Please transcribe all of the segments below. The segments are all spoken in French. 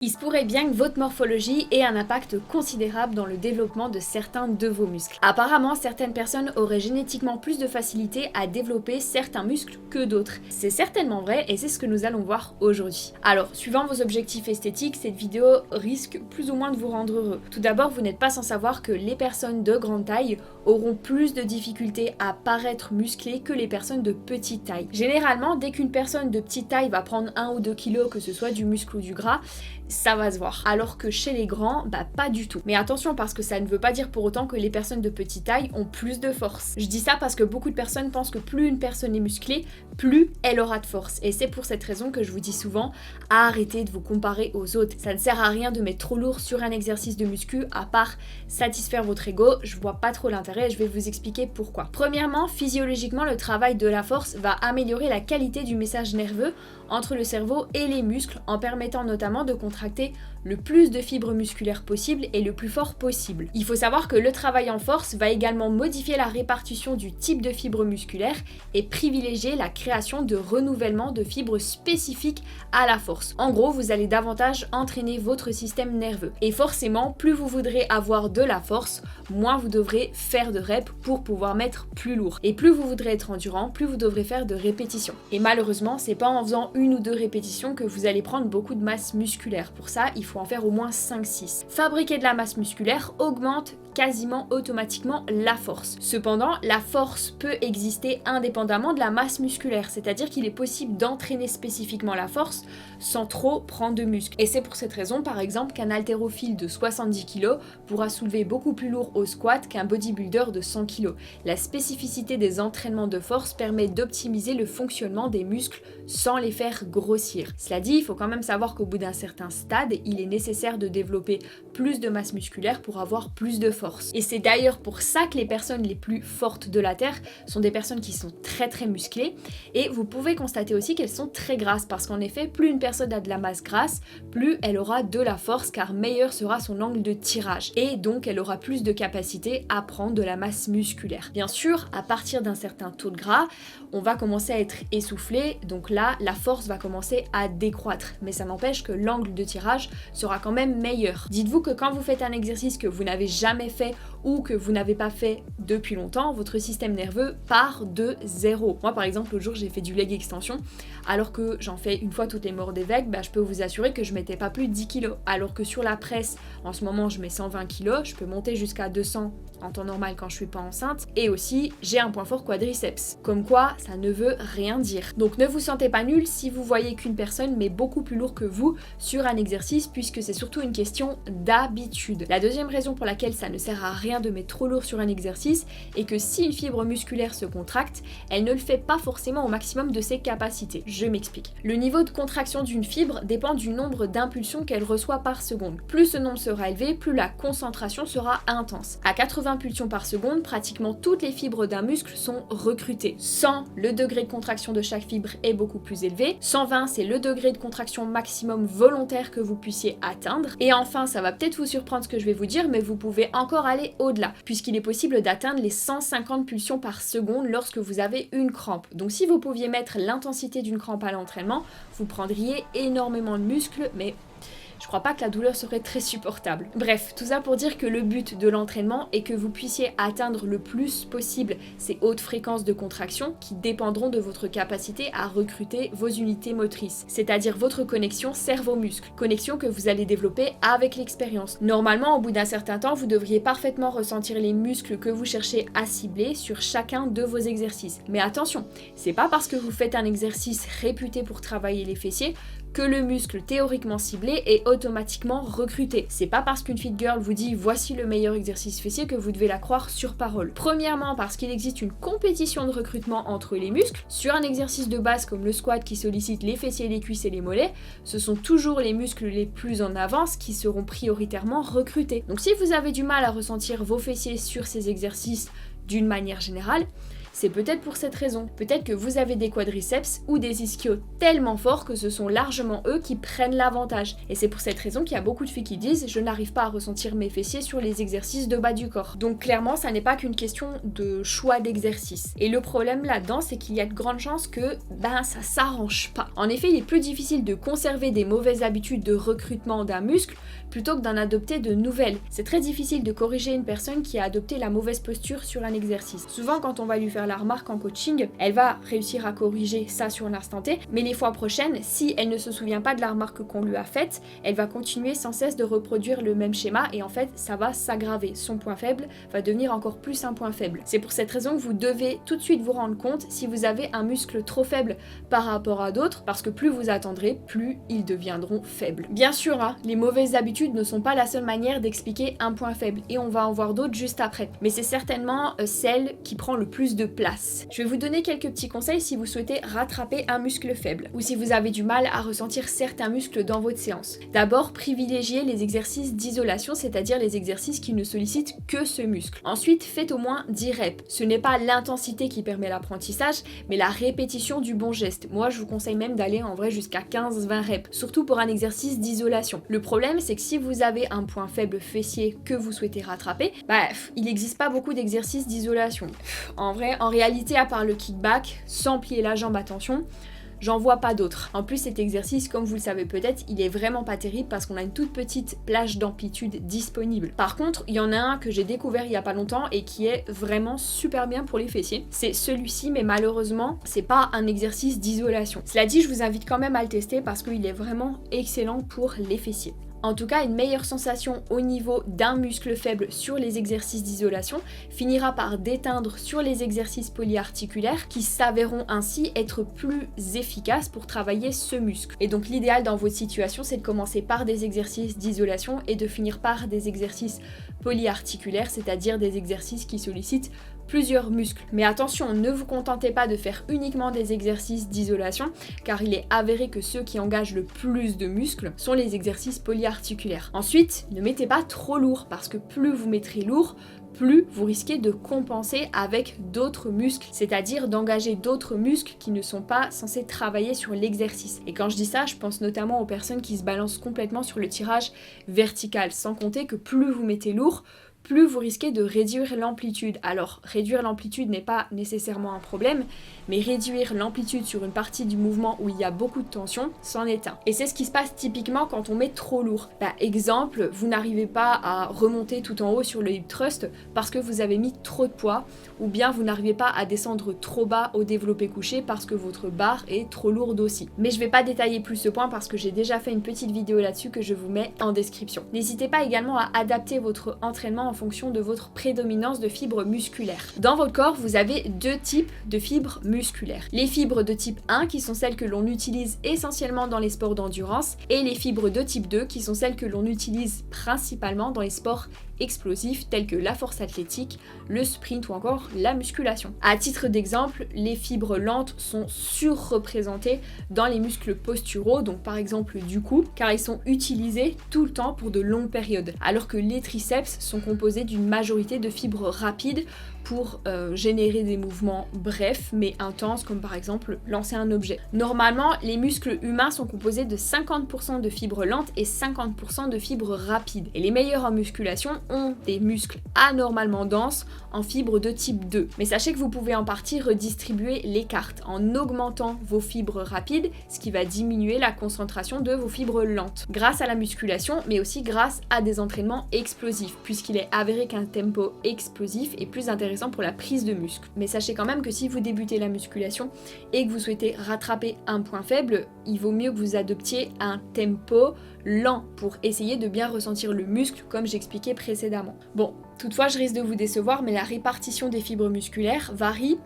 Il se pourrait bien que votre morphologie ait un impact considérable dans le développement de certains de vos muscles. Apparemment, certaines personnes auraient génétiquement plus de facilité à développer certains muscles que d'autres. C'est certainement vrai et c'est ce que nous allons voir aujourd'hui. Alors, suivant vos objectifs esthétiques, cette vidéo risque plus ou moins de vous rendre heureux. Tout d'abord, vous n'êtes pas sans savoir que les personnes de grande taille auront plus de difficultés à paraître musclées que les personnes de petite taille. Généralement, dès qu'une personne de petite taille va prendre 1 ou 2 kilos, que ce soit du muscle ou du gras, ça va se voir. Alors que chez les grands, pas du tout. Mais attention, parce que ça ne veut pas dire pour autant que les personnes de petite taille ont plus de force. Je dis ça parce que beaucoup de personnes pensent que plus une personne est musclée, plus elle aura de force. Et c'est pour cette raison que je vous dis souvent, arrêtez de vous comparer aux autres. Ça ne sert à rien de mettre trop lourd sur un exercice de muscu, à part satisfaire votre ego. Je vois pas trop l'intérêt et je vais vous expliquer pourquoi. Premièrement, physiologiquement, le travail de la force va améliorer la qualité du message nerveux entre le cerveau et les muscles, en permettant notamment de contracter le plus de fibres musculaires possible et le plus fort possible. Il faut savoir que le travail en force va également modifier la répartition du type de fibres musculaires et privilégier la création de renouvellement de fibres spécifiques à la force. En gros, vous allez davantage entraîner votre système nerveux. Et forcément, plus vous voudrez avoir de la force, moins vous devrez faire de reps pour pouvoir mettre plus lourd. Et plus vous voudrez être endurant, plus vous devrez faire de répétitions. Et malheureusement, c'est pas en faisant 1 ou 2 répétitions que vous allez prendre beaucoup de masse musculaire. Pour ça, il faut en faire au moins 5-6. Fabriquer de la masse musculaire augmente quasiment automatiquement la force. Cependant, la force peut exister indépendamment de la masse musculaire, c'est-à-dire qu'il est possible d'entraîner spécifiquement la force sans trop prendre de muscle. Et c'est pour cette raison, par exemple, qu'un haltérophile de 70 kg pourra soulever beaucoup plus lourd au squat qu'un bodybuilder de 100 kg. La spécificité des entraînements de force permet d'optimiser le fonctionnement des muscles sans les faire grossir. Cela dit, il faut quand même savoir qu'au bout d'un certain stade, il est nécessaire de développer plus de masse musculaire pour avoir plus de force. Et c'est d'ailleurs pour ça que les personnes les plus fortes de la Terre sont des personnes qui sont très musclées, et vous pouvez constater aussi qu'elles sont très grasses, parce qu'en effet, plus une personne a de la masse grasse, plus elle aura de la force, car meilleur sera son angle de tirage, et donc elle aura plus de capacité à prendre de la masse musculaire. Bien sûr, à partir d'un certain taux de gras, on va commencer à être essoufflé, donc là, la force va commencer à décroître, mais ça n'empêche que l'angle de tirage sera quand même meilleur. Dites-vous que quand vous faites un exercice que vous n'avez jamais fait ou que vous n'avez pas fait depuis longtemps, votre système nerveux part de zéro. Moi par exemple, l'autre jour j'ai fait du leg extension, alors que j'en fais une fois toutes les morts d'évêque, je peux vous assurer que je mettais pas plus de 10 kg, alors que sur la presse, en ce moment je mets 120 kg, je peux monter jusqu'à 200 en temps normal quand je suis pas enceinte, et aussi j'ai un point fort quadriceps. Comme quoi, ça ne veut rien dire. Donc ne vous sentez pas nul si vous voyez qu'une personne met beaucoup plus lourd que vous sur un exercice, puisque c'est surtout une question d'habitude. La deuxième raison pour laquelle ça ne sert à rien de mettre trop lourd sur un exercice est que si une fibre musculaire se contracte, elle ne le fait pas forcément au maximum de ses capacités. Je m'explique. Le niveau de contraction d'une fibre dépend du nombre d'impulsions qu'elle reçoit par seconde. Plus ce nombre sera élevé, plus la concentration sera intense. À 80 pulsions par seconde, pratiquement toutes les fibres d'un muscle sont recrutées. 100, le degré de contraction de chaque fibre est beaucoup plus élevé. 120, c'est le degré de contraction maximum volontaire que vous puissiez atteindre. Et enfin, ça va peut-être vous surprendre ce que je vais vous dire, mais vous pouvez encore aller au-delà, puisqu'il est possible d'atteindre les 150 pulsions par seconde lorsque vous avez une crampe. Donc si vous pouviez mettre l'intensité d'une crampe à l'entraînement, vous prendriez énormément de muscles, mais je crois pas que la douleur serait très supportable. Bref, tout ça pour dire que le but de l'entraînement est que vous puissiez atteindre le plus possible ces hautes fréquences de contraction qui dépendront de votre capacité à recruter vos unités motrices, c'est-à-dire votre connexion cerveau-muscle, connexion que vous allez développer avec l'expérience. Normalement, au bout d'un certain temps, vous devriez parfaitement ressentir les muscles que vous cherchez à cibler sur chacun de vos exercices. Mais attention, c'est pas parce que vous faites un exercice réputé pour travailler les fessiers que le muscle théoriquement ciblé est automatiquement recruté. C'est pas parce qu'une fit girl vous dit voici le meilleur exercice fessier que vous devez la croire sur parole. Premièrement, parce qu'il existe une compétition de recrutement entre les muscles. Sur un exercice de base comme le squat qui sollicite les fessiers, les cuisses et les mollets, ce sont toujours les muscles les plus en avance qui seront prioritairement recrutés. Donc si vous avez du mal à ressentir vos fessiers sur ces exercices d'une manière générale, C'est peut-être pour cette raison. Peut-être que vous avez des quadriceps ou des ischios tellement forts que ce sont largement eux qui prennent l'avantage. Et c'est pour cette raison qu'il y a beaucoup de filles qui disent je n'arrive pas à ressentir mes fessiers sur les exercices de bas du corps. Donc clairement, ça n'est pas qu'une question de choix d'exercice. Et le problème là-dedans, c'est qu'il y a de grandes chances que ça s'arrange pas. En effet, il est plus difficile de conserver des mauvaises habitudes de recrutement d'un muscle plutôt que d'en adopter de nouvelles. C'est très difficile de corriger une personne qui a adopté la mauvaise posture sur un exercice. Souvent, quand on va lui faire la remarque en coaching, elle va réussir à corriger ça sur l'instant T, mais les fois prochaines, si elle ne se souvient pas de la remarque qu'on lui a faite, elle va continuer sans cesse de reproduire le même schéma et en fait, ça va s'aggraver. Son point faible va devenir encore plus un point faible. C'est pour cette raison que vous devez tout de suite vous rendre compte si vous avez un muscle trop faible par rapport à d'autres, parce que plus vous attendrez, plus ils deviendront faibles. Bien sûr, les mauvaises habitudes ne sont pas la seule manière d'expliquer un point faible, et on va en voir d'autres juste après. Mais c'est certainement celle qui prend le plus de place. Je vais vous donner quelques petits conseils si vous souhaitez rattraper un muscle faible, ou si vous avez du mal à ressentir certains muscles dans votre séance. D'abord, privilégiez les exercices d'isolation, c'est-à-dire les exercices qui ne sollicitent que ce muscle. Ensuite, faites au moins 10 reps. Ce n'est pas l'intensité qui permet l'apprentissage, mais la répétition du bon geste. Moi, je vous conseille même d'aller en vrai jusqu'à 15-20 reps, surtout pour un exercice d'isolation. Le problème, c'est que si vous avez un point faible fessier que vous souhaitez rattraper, il n'existe pas beaucoup d'exercices d'isolation. En vrai, en réalité, à part le kickback, sans plier la jambe, attention, j'en vois pas d'autres. En plus, cet exercice, comme vous le savez peut-être, il est vraiment pas terrible parce qu'on a une toute petite plage d'amplitude disponible. Par contre, il y en a un que j'ai découvert il y a pas longtemps et qui est vraiment super bien pour les fessiers. C'est celui-ci, mais malheureusement, c'est pas un exercice d'isolation. Cela dit, je vous invite quand même à le tester parce qu'il est vraiment excellent pour les fessiers. En tout cas, une meilleure sensation au niveau d'un muscle faible sur les exercices d'isolation finira par déteindre sur les exercices polyarticulaires qui s'avéreront ainsi être plus efficaces pour travailler ce muscle. Et donc l'idéal dans votre situation, c'est de commencer par des exercices d'isolation et de finir par des exercices polyarticulaires, c'est-à-dire des exercices qui sollicitent plusieurs muscles. Mais attention, ne vous contentez pas de faire uniquement des exercices d'isolation, car il est avéré que ceux qui engagent le plus de muscles sont les exercices polyarticulaires. Ensuite, ne mettez pas trop lourd, parce que plus vous mettrez lourd, plus vous risquez de compenser avec d'autres muscles, c'est-à-dire d'engager d'autres muscles qui ne sont pas censés travailler sur l'exercice. Et quand je dis ça, je pense notamment aux personnes qui se balancent complètement sur le tirage vertical, sans compter que plus vous mettez lourd, plus vous risquez de réduire l'amplitude. Alors, réduire l'amplitude n'est pas nécessairement un problème, mais réduire l'amplitude sur une partie du mouvement où il y a beaucoup de tension, c'en est un. Et c'est ce qui se passe typiquement quand on met trop lourd. Exemple, vous n'arrivez pas à remonter tout en haut sur le hip thrust parce que vous avez mis trop de poids, ou bien vous n'arrivez pas à descendre trop bas au développé couché parce que votre barre est trop lourde aussi. Mais je vais pas détailler plus ce point parce que j'ai déjà fait une petite vidéo là-dessus que je vous mets en description. N'hésitez pas également à adapter votre entraînement en fonction de votre prédominance de fibres musculaires. Dans votre corps, vous avez deux types de fibres musculaires. Les fibres de type 1 qui sont celles que l'on utilise essentiellement dans les sports d'endurance et les fibres de type 2 qui sont celles que l'on utilise principalement dans les sports explosifs tels que la force athlétique, le sprint ou encore la musculation. À titre d'exemple, les fibres lentes sont surreprésentées dans les muscles posturaux, donc par exemple du cou, car ils sont utilisés tout le temps pour de longues périodes, alors que les triceps sont composés d'une majorité de fibres rapides pour générer des mouvements brefs mais intenses, comme par exemple lancer un objet. Normalement, les muscles humains sont composés de 50% de fibres lentes et 50% de fibres rapides. Et les meilleurs en musculation ont des muscles anormalement denses en fibres de type 2. Mais sachez que vous pouvez en partie redistribuer les cartes en augmentant vos fibres rapides, ce qui va diminuer la concentration de vos fibres lentes. Grâce à la musculation, mais aussi grâce à des entraînements explosifs, puisqu'il est avéré qu'un tempo explosif est plus intéressant pour la prise de muscle. Mais sachez quand même que si vous débutez la musculation et que vous souhaitez rattraper un point faible, il vaut mieux que vous adoptiez un tempo lent pour essayer de bien ressentir le muscle comme j'expliquais précédemment. Bon, toutefois je risque de vous décevoir, mais la répartition des fibres musculaires varie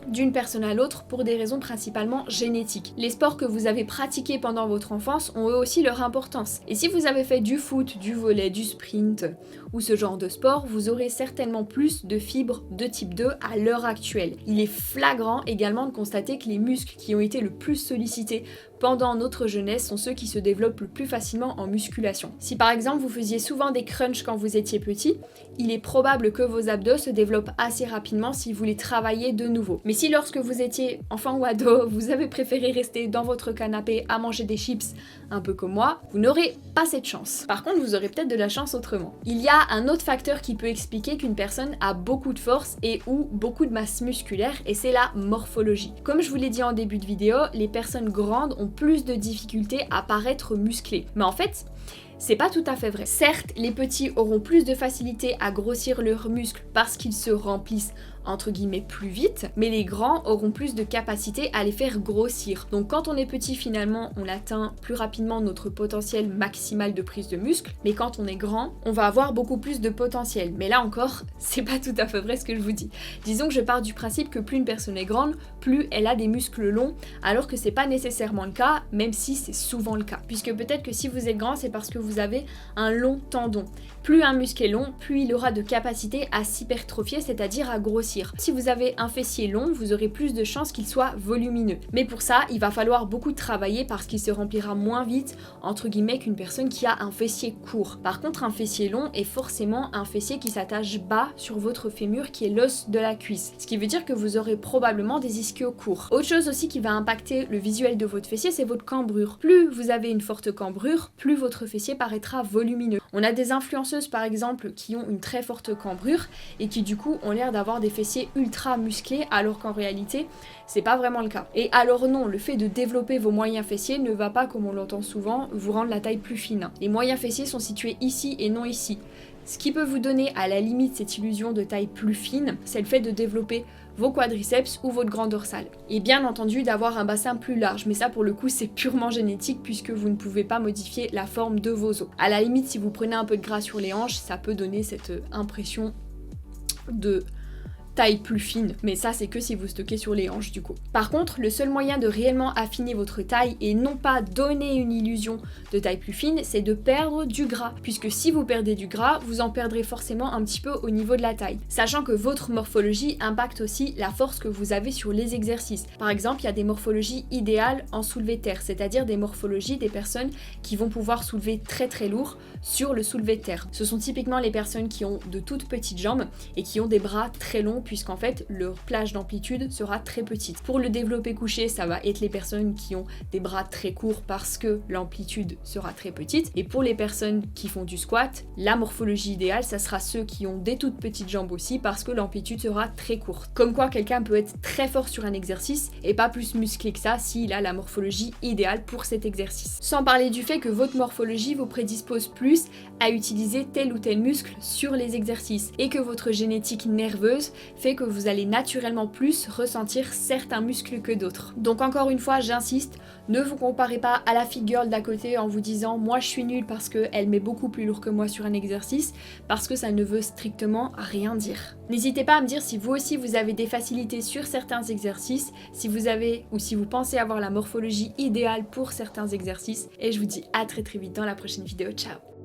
d'une personne à l'autre pour des raisons principalement génétiques. Les sports que vous avez pratiqués pendant votre enfance ont eux aussi leur importance. Et si vous avez fait du foot, du volley, du sprint ou ce genre de sport, vous aurez certainement plus de fibres de type 2 à l'heure actuelle. Il est flagrant également de constater que les muscles qui ont été le plus sollicités pendant notre jeunesse sont ceux qui se développent le plus facilement en musculation. Si par exemple vous faisiez souvent des crunchs quand vous étiez petit, il est probable que vos abdos se développent assez rapidement si vous les travaillez de nouveau. Mais si lorsque vous étiez enfant ou ado, vous avez préféré rester dans votre canapé à manger des chips, un peu comme moi, vous n'aurez pas cette chance. Par contre, vous aurez peut-être de la chance autrement. Il y a un autre facteur qui peut expliquer qu'une personne a beaucoup de force et ou beaucoup de masse musculaire, et c'est la morphologie. Comme je vous l'ai dit en début de vidéo, les personnes grandes ont plus de difficultés à paraître musclées. Mais en fait, c'est pas tout à fait vrai. Certes, les petits auront plus de facilité à grossir leurs muscles parce qu'ils se remplissent entre guillemets plus vite, mais les grands auront plus de capacité à les faire grossir. Donc quand on est petit, finalement, on atteint plus rapidement notre potentiel maximal de prise de muscle, mais quand on est grand, on va avoir beaucoup plus de potentiel. Mais là encore, c'est pas tout à fait vrai ce que je vous dis. Disons que je pars du principe que plus une personne est grande, plus elle a des muscles longs, alors que c'est pas nécessairement le cas, même si c'est souvent le cas. Puisque peut-être que si vous êtes grand, c'est parce que vous avez un long tendon. Plus un muscle est long, plus il aura de capacité à s'hypertrophier, c'est-à-dire à grossir. Si vous avez un fessier long, vous aurez plus de chances qu'il soit volumineux. Mais pour ça, il va falloir beaucoup travailler parce qu'il se remplira moins vite, entre guillemets, qu'une personne qui a un fessier court. Par contre, un fessier long est forcément un fessier qui s'attache bas sur votre fémur, qui est l'os de la cuisse. Ce qui veut dire que vous aurez probablement des ischios courts. Autre chose aussi qui va impacter le visuel de votre fessier, c'est votre cambrure. Plus vous avez une forte cambrure, plus votre fessier paraîtra volumineux. On a des influenceuses par exemple qui ont une très forte cambrure et qui du coup ont l'air d'avoir des fessiers ultra musclés alors qu'en réalité c'est pas vraiment le cas. Et alors non, le fait de développer vos moyens fessiers ne va pas, comme on l'entend souvent, vous rendre la taille plus fine. Les moyens fessiers sont situés ici et non ici. Ce qui peut vous donner à la limite cette illusion de taille plus fine, c'est le fait de développer vos quadriceps ou votre grand dorsal. Et bien entendu d'avoir un bassin plus large, mais ça pour le coup c'est purement génétique puisque vous ne pouvez pas modifier la forme de vos os. À la limite, si vous prenez un peu de gras sur les hanches, ça peut donner cette impression de taille plus fine, mais ça c'est que si vous stockez sur les hanches du coup. Par contre, le seul moyen de réellement affiner votre taille et non pas donner une illusion de taille plus fine, c'est de perdre du gras, puisque si vous perdez du gras, vous en perdrez forcément un petit peu au niveau de la taille. Sachant que votre morphologie impacte aussi la force que vous avez sur les exercices. Par exemple, il y a des morphologies idéales en soulevé de terre, c'est-à-dire des morphologies des personnes qui vont pouvoir soulever très très lourd sur le soulevé de terre. Ce sont typiquement les personnes qui ont de toutes petites jambes et qui ont des bras très longs, puisqu'en fait leur plage d'amplitude sera très petite. Pour le développé couché, ça va être les personnes qui ont des bras très courts parce que l'amplitude sera très petite. Et pour les personnes qui font du squat, la morphologie idéale, ça sera ceux qui ont des toutes petites jambes aussi parce que l'amplitude sera très courte. Comme quoi quelqu'un peut être très fort sur un exercice et pas plus musclé que ça s'il a la morphologie idéale pour cet exercice. Sans parler du fait que votre morphologie vous prédispose plus à utiliser tel ou tel muscle sur les exercices et que votre génétique nerveuse fait que vous allez naturellement plus ressentir certains muscles que d'autres. Donc encore une fois, j'insiste, ne vous comparez pas à la fit girl d'à côté en vous disant moi je suis nulle parce qu'elle met beaucoup plus lourd que moi sur un exercice, parce que ça ne veut strictement rien dire. N'hésitez pas à me dire si vous aussi vous avez des facilités sur certains exercices, si vous avez ou si vous pensez avoir la morphologie idéale pour certains exercices, et je vous dis à très vite dans la prochaine vidéo. Ciao!